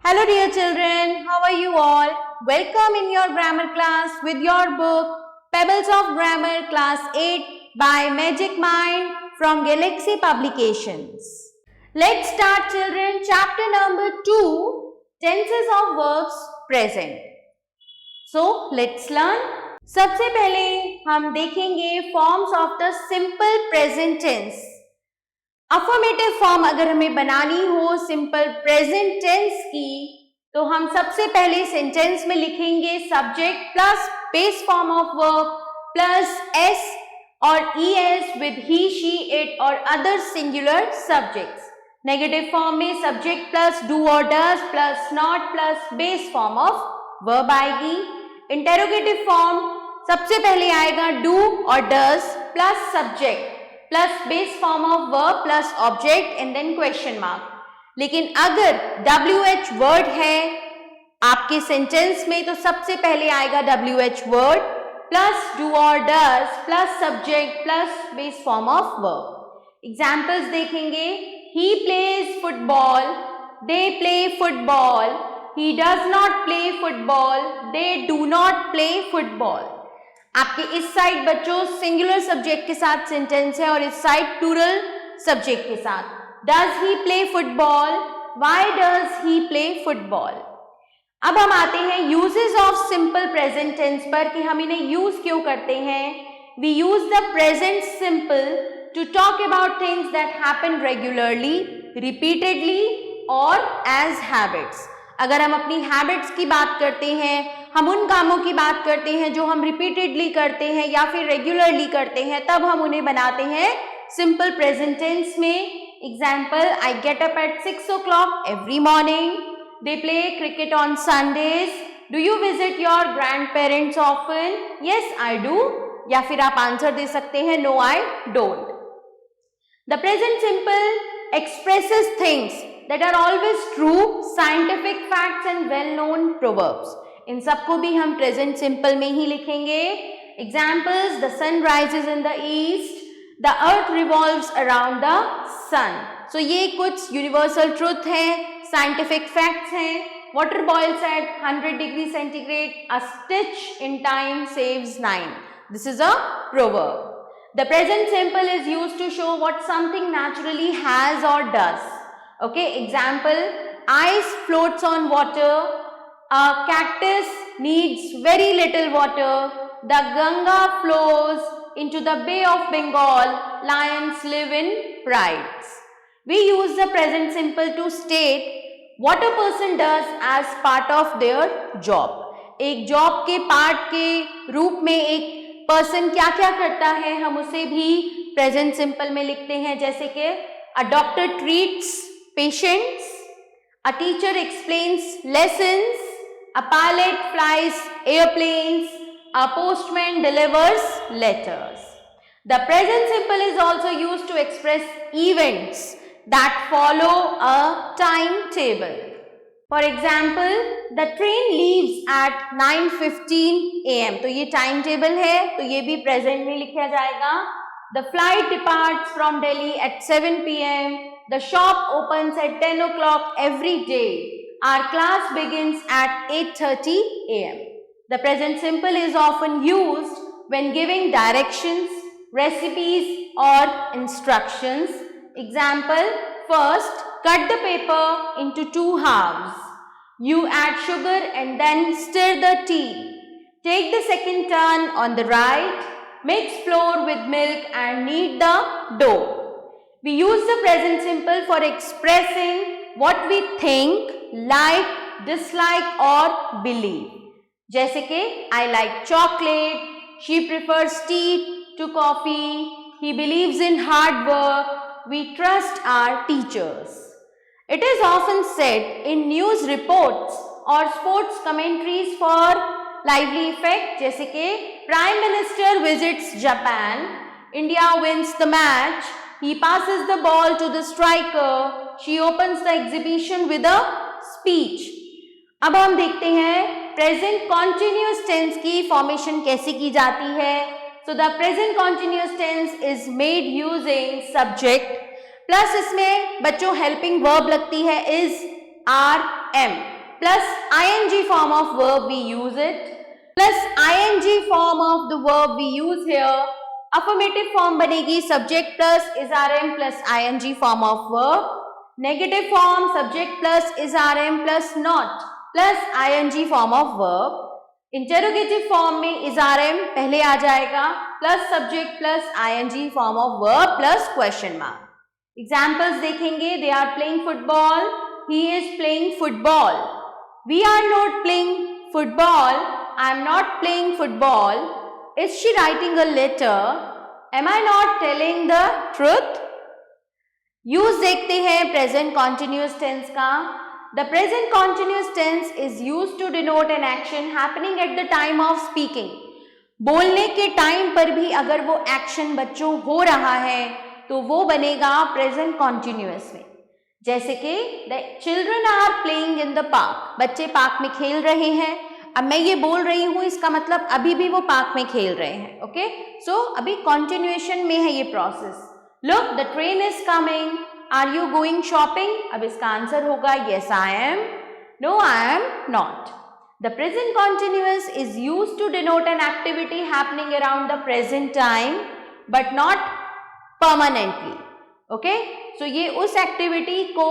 Hello dear children, how are you all? Welcome in your grammar class with your book Pebbles of Grammar Class 8 by Magic Mind from Galaxy Publications. Let's start children, chapter number 2, Tenses of Verbs Present. So let's learn. सबसे पहले हम देखेंगे forms of the simple present tense. Affirmative form अगर हमें बनानी हो simple present tense की तो हम सबसे पहले सेंटेंस में लिखेंगे subject plus base form of verb plus S और E S with he she it और other singular subjects. Negative form में सब्जेक्ट प्लस डू और does plus not plus base form of verb आएगी. इंटेरोगेटिव फॉर्म सबसे पहले आएगा do और does plus subject plus base form of verb plus object and then question mark. लेकिन अगर WH word है आपके सेंटेंस में तो सबसे पहले आएगा WH वर्ड प्लस डू और does plus subject plus base form of verb. Examples देखेंगे. He plays football, they play football, he does not play football, they do not play football. आपके इस साइड बच्चों सिंगुलर सब्जेक्ट के साथ sentence है और इस साइड प्लूरल सब्जेक्ट के साथ. Does he play football, why does he play football. अब हम आते हैं uses of simple present tense पर कि हम इन्हें यूज क्यों करते हैं. We use the present simple to talk about things that happen regularly, repeatedly और एज हैबिट्स. अगर हम अपनी हैबिट्स की बात करते हैं, हम उन कामों की बात करते हैं जो हम रिपीटेडली करते हैं या फिर रेगुलरली करते हैं, तब हम उन्हें बनाते हैं सिंपल प्रेजेंट टेंस में. Example, I get up at 6 o'clock every morning, they play cricket on Sundays, do you visit your grand parents often, yes I do, या फिर आप आंसर दे सकते हैं no I don't. The present simple expresses things that are always true, scientific facts and well-known proverbs. इन सबको भी हम प्रेजेंट सिंपल में ही लिखेंगे. Examples, the sun rises in the east, the earth revolves around the sun. So ये कुछ universal truth हैं, scientific facts हैं. Water boils at 100 degrees centigrade, a stitch in time saves 9. This is a proverb. The present simple is used to show what something naturally has or does. Okay, example, ice floats on water, a cactus needs very little water, the Ganga flows into the Bay of Bengal, lions live in prides. We use the present simple to state what a person does as part of their job. एक job के part के रूप में एक person क्या क्या करता है हम उसे भी प्रेजेंट सिंपल में लिखते हैं. जैसे कि a doctor treats patients, a teacher explains lessons, a pilot flies airplanes, a postman delivers letters. The present simple is also used to express events that follow a timetable. For example, the train leaves at 9:15 AM. तो ये time table है तो ये भी present में लिखा जाएगा. The flight departs from Delhi at 7 PM. The shop opens at 10 o'clock every day. Our class begins at 8:30 AM. The present simple is often used when giving directions, recipes or instructions. Example, first cut the paper into 2 halves. You add sugar and then stir the tea. Take the second turn on the right. Mix flour with milk and knead the dough. We use the present simple for expressing what we think, like, dislike or believe. जैसे कि I like chocolate, she prefers tea to coffee, he believes in hard work, we trust our teachers. It is often said in news reports or sports commentaries for lively effect. जैसे कि Prime Minister visits Japan, India wins the match, he passes the ball to the striker, she opens the exhibition with a speech. अब हम देखते हैं present continuous tense की formation कैसे की जाती है. So the present continuous tense is made using subject plus इसमें बच्चों हेल्पिंग वर्ब लगती है is are am. plus ing form of verb we use it, plus ing form of the verb we use here. Affirmative form बनेगी subject plus is rm plus ing form of verb. Negative form subject plus is rm plus not plus ing form of verb. Interrogative form में is rm पहले आ जाएगा plus subject plus ing form of verb plus question mark. Examples देखेंगे. They are playing football. He is playing football. We are not playing football. I am not playing football. Is she writing a letter? Am I not telling the truth? Use देखते हैं present continuous tense का. The present continuous tense is used to denote an action happening at the time of speaking. बोलने के time पर भी अगर वो action बच्चों हो रहा है तो वो बनेगा प्रेजेंट कॉन्टिन्यूअस में. जैसे कि the children are playing in the park. बच्चे पार्क में खेल रहे हैं. अब मैं ये बोल रही हूं इसका मतलब अभी भी वो पार्क में खेल रहे हैं. ओके, सो अभी कॉन्टिन्यूएशन में है ये process. Look the train is coming. Are you going shopping? अब इसका आंसर होगा yes I am, no I am not. The present continuous is used to denote an activity happening around the present time but not permanently. Okay? So ये उस activity को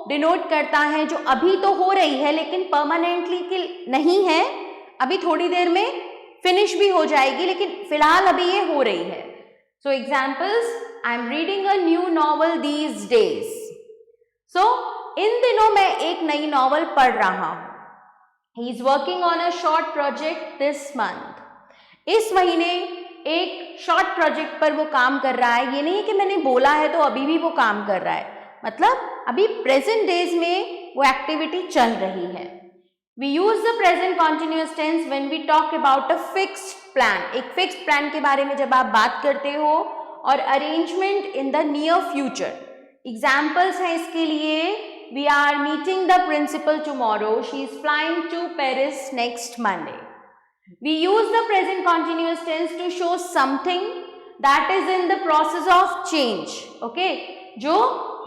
denote करता है जो अभी तो हो रही है लेकिन परमानेंटली की नहीं है. अभी थोड़ी देर में फिनिश भी हो जाएगी लेकिन फिलहाल अभी ये हो रही है. So examples, I am reading a new novel these days. So इन दिनों मैं एक नई नॉवल पढ़ रहा हूँ. He is working on a short project this month. इस महीने एक शॉर्ट प्रोजेक्ट पर वो काम कर रहा है. ये नहीं है कि मैंने बोला है तो अभी भी वो काम कर रहा है. मतलब अभी प्रेजेंट डेज में वो एक्टिविटी चल रही है. We use the present continuous tense when we talk about a fixed plan. एक फिक्स्ड प्लान के बारे में जब आप बात करते हो और arrangement in the near future. Examples हैं इसके लिए. We are meeting the principal tomorrow. She is flying to Paris next Monday. We use the present continuous tense to show something that is in the process of change. Okay? जो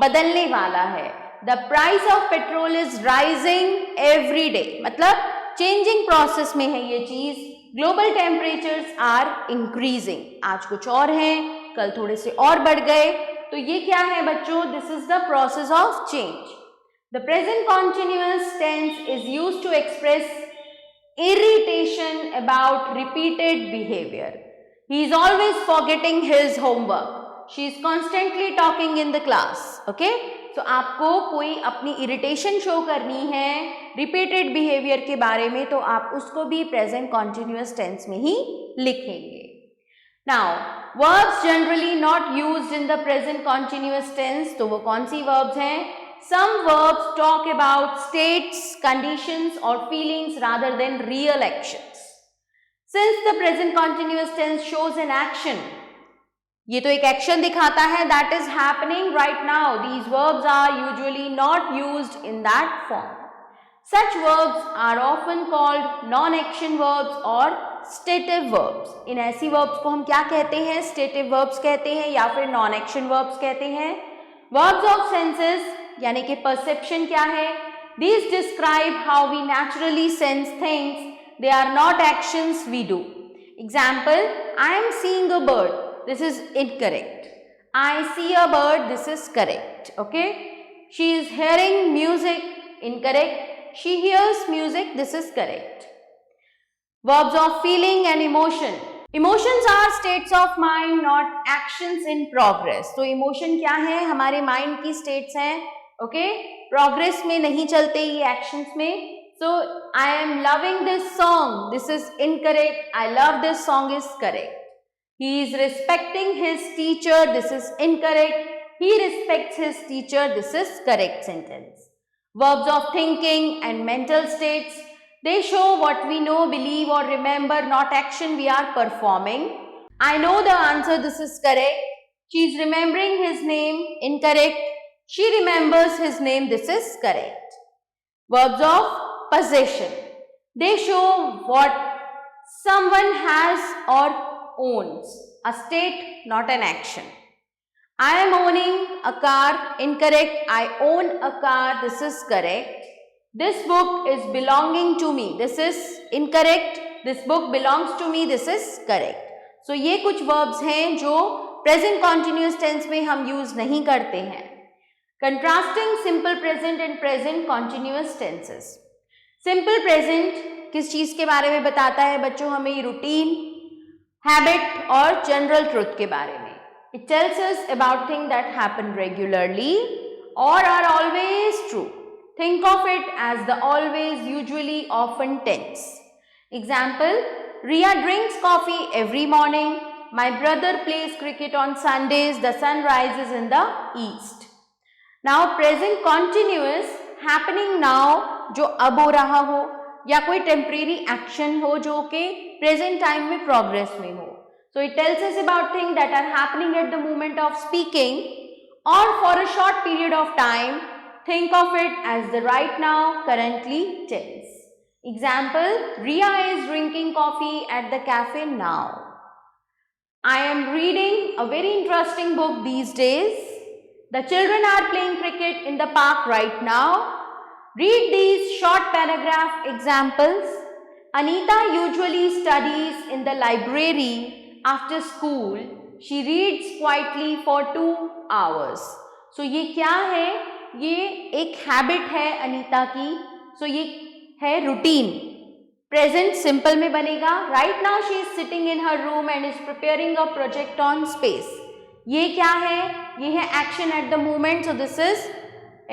बदलने वाला है. The price of petrol is rising every day. मतलब changing process में है ये चीज. Global temperatures are increasing. आज कुछ और हैं, कल थोड़े से और बढ़ गए. तो ये क्या है बच्चों? This is the process of change. The present continuous tense is used to express irritation about repeated behavior. He is always forgetting his homework. She is constantly talking in the class. Okay? So आपको कोई अपनी irritation show करनी है repeated behavior के बारे में तो आप उसको भी present continuous tense में ही लिखेंगे. Now, verbs generally not used in the present continuous tense. तो वो कौन सी verbs हैं? Some verbs talk about states, conditions or feelings rather than real actions. Since the present continuous tense shows an action, ये तो एक action दिखाता है that is happening right now. These verbs are usually not used in that form. Such verbs are often called non-action verbs or stative verbs. इन ऐसी verbs को हम क्या कहते हैं? Stative verbs कहते हैं या फिर non-action verbs कहते हैं. Verbs of senses यानी कि perception क्या है? These describe how we naturally sense things. They are not actions we do. Example, I am seeing a bird. This is incorrect. I see a bird. This is correct. Okay? She is hearing music. Incorrect. She hears music. This is correct. Verbs of feeling and emotion. Emotions are states of mind, not actions in progress. तो emotion क्या है? हमारे mind की states हैं. Okay? Progress में नहीं चलते ये actions में. So I am loving this song. This is incorrect. I love this song is correct. He is respecting his teacher. This is incorrect. He respects his teacher. This is correct sentence. Verbs of thinking and mental states. They show what we know, believe or remember, not action we are performing. I know the answer. This is correct. She is remembering his name. Incorrect. She remembers his name. This is correct. Verbs of possession. They show what someone has or owns. A state, not an action. I am owning a car. Incorrect. I own a car. This is correct. This book is belonging to me. This is incorrect. This book belongs to me. This is correct. So ये कुछ verbs हैं जो present continuous tense में हम use नहीं करते हैं. Contrasting simple present and present continuous tenses. Simple present किस चीज के बारे में बताता है बच्चों हमें? रूटीन, हैबिट और जनरल ट्रुथ के बारे में. It tells us about things that happen regularly or are always true. Think of it as the always, usually, often tense. Example, Riya drinks coffee every morning. My brother plays cricket on Sundays. The sun rises in the east. Now present continuous happening now जो अब हो रहा हो या कोई temporary action हो जो कि प्रेजेंट टाइम में प्रोग्रेस में हो. So it tells us about things that are happening at the moment of speaking or for a short period of time. Think of it as the right now, currently tense. Example, Riya is drinking coffee at the cafe now. I am reading a very interesting book these days. The children are playing cricket in the park right now. Read these short paragraph examples. Anita usually studies in the library after school. She reads quietly for 2 hours. So ये क्या है? ये एक habit है अनीता की. सो ये है routine. Present simple में बनेगा. Right now she is sitting in her room and is preparing a project on space. ये क्या है? ये है action at the moment. So this is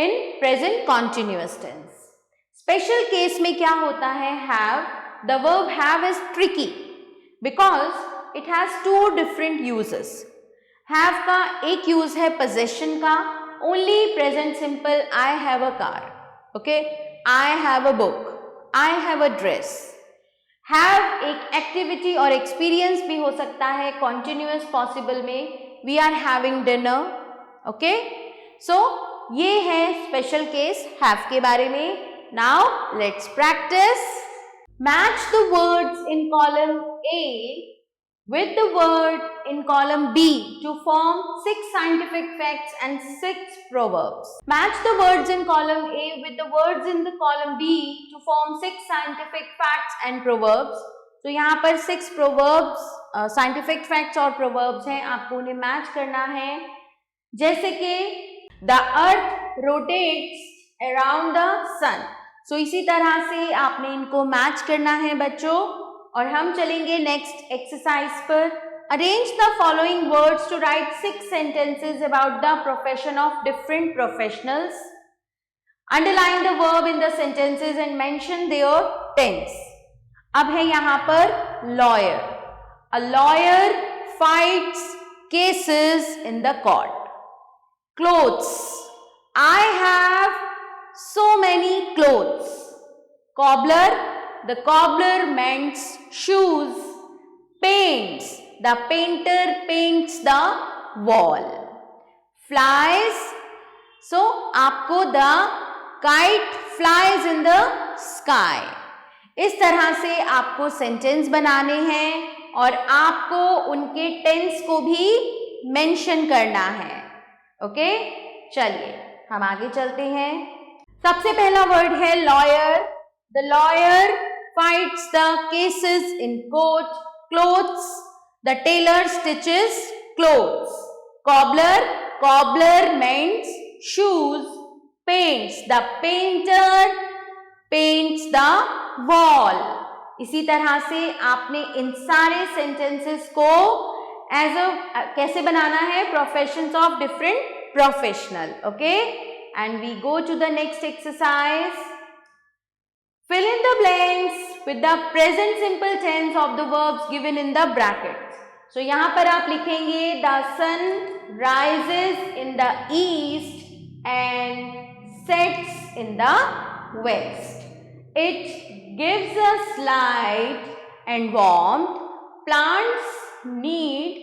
in present continuous tense. Special case में क्या होता है? Have. The verb have is tricky because it has 2 different uses. Have का एक यूज है पोजेशन का. Only present simple. I have a car. Okay. I have a book. I have a dress. Have एक activity और experience भी हो सकता है. Continuous possible में we are having dinner. Okay. So ये है special case have के बारे में. Now let's practice. Match the words in column A with the word in column B to form 6 scientific facts and 6 proverbs. Match the words in column A with the words in the column B to form 6 scientific facts and proverbs. तो यहाँ पर 6 proverbs, scientific facts और proverbs हैं. आपको उन्हें match करना है. जैसे कि the earth rotates around the sun. So इसी तरह से आपने इनको मैच करना है बच्चों. और हम चलेंगे नेक्स्ट एक्सरसाइज पर. Arrange the following words to write 6 sentences about the profession of different professionals. Underline the verb in the sentences and mention their tense. अब है यहां पर lawyer. A lawyer fights cases in the court. Clothes. I have so many clothes. Cobbler. The cobbler mends shoes. Paints. The painter paints the wall. Flies. So आपको the kite flies in the sky. इस तरह से आपको sentence बनाने हैं और आपको उनके टेंस को भी मेंशन करना है. ओके. चलिए हम आगे चलते हैं. सबसे पहला वर्ड है lawyer. The lawyer fights the cases in court. Clothes. The tailor stitches clothes. Cobbler. Cobbler mends shoes. Paints. The painter paints the wall. इसी तरह से आपने इन सारे sentences को as a कैसे बनाना है? Professions of different professional. Okay. And we go to the next exercise. Fill in the blanks with the present simple tense of the verbs given in the brackets. So यहाँ पर आप लिखेंगे the sun rises in the east and sets in the west. It gives us light and warmth. Plants need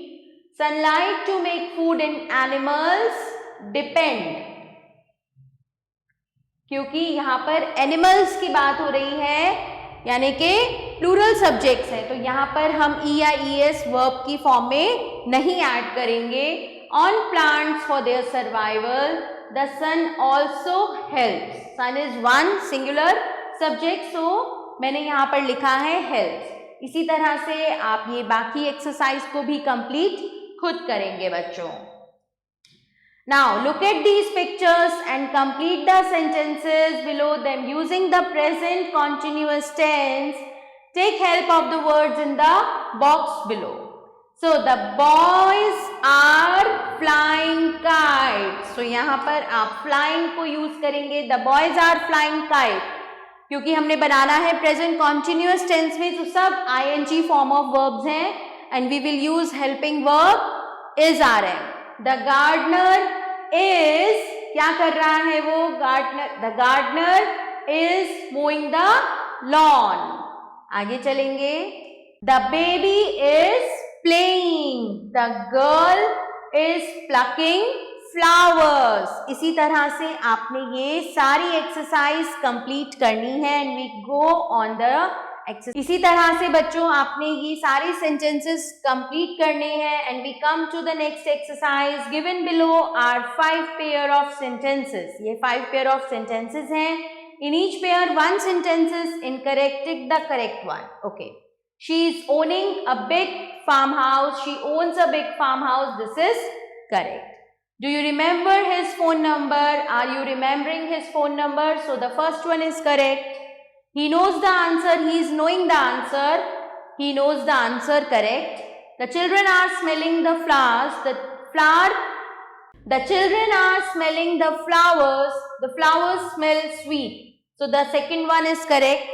sunlight to make food and animals depend. क्योंकि यहाँ पर animals की बात हो रही है यानी कि प्लूरल सब्जेक्ट्स हैं. तो यहाँ पर हम ई या ईएस वर्ब की फॉर्म में नहीं ऐड करेंगे. On plants for their survival the sun also helps. Sun is one singular subject, so मैंने यहाँ पर लिखा है helps. इसी तरह से आप ये बाकी एक्सरसाइज को भी कंप्लीट खुद करेंगे बच्चों. Now look at these pictures and complete the sentences below them using the present continuous tense. Take help of the words in the box below. So the boys are flying kites. So यहाँ पर आप flying को use करेंगे. The boys are flying kite. क्योंकि हमने बनाना है present continuous tense में, तो सब ing form of verbs हैं and we will use helping verb is rm. The gardener is, क्या कर रहा है वो? The gardener is mowing the lawn. आगे चलेंगे. The baby is playing. The girl is plucking flowers. इसी तरह से आपने ये सारी एक्सरसाइज कंप्लीट करनी है and we go on the exercise. इसी तरह से बच्चों आपने ये सारी sentences कंप्लीट करने हैं and we come to the next exercise. Given below are 5 pair of sentences. ये 5 pair of sentences हैं. In each pair one sentence is incorrect. Take the correct one. Okay. She is owning a big farmhouse. She owns a big farmhouse. This is correct. Do you remember his phone number? Are you remembering his phone number? So the first one is correct. He knows the answer. He is knowing the answer. He knows the answer. Correct. The children are smelling the flowers. The children are smelling the flowers. The flowers smell sweet. So the second one is correct.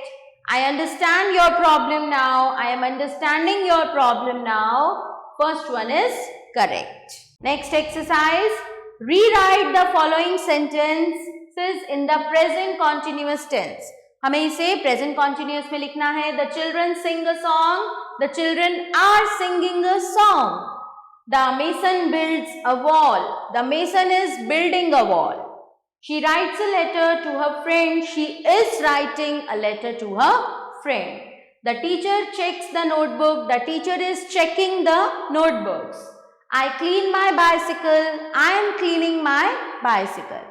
I understand your problem now. I am understanding your problem now. First one is correct. Next exercise. Rewrite the following sentences in the present continuous tense. हमें इसे present continuous में लिखना है. The children sing a song. The children are singing a song. The mason builds a wall. The mason is building a wall. She writes a letter to her friend. She is writing a letter to her friend. The teacher checks the notebook. The teacher is checking the notebooks. I clean my bicycle. I am cleaning my bicycle.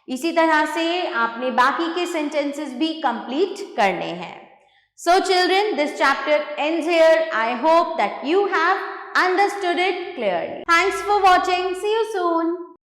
इसी तरह से आपने बाकी के sentences भी complete करने हैं. So children, this chapter ends here. I hope that you have understood it clearly. Thanks for watching. See you soon.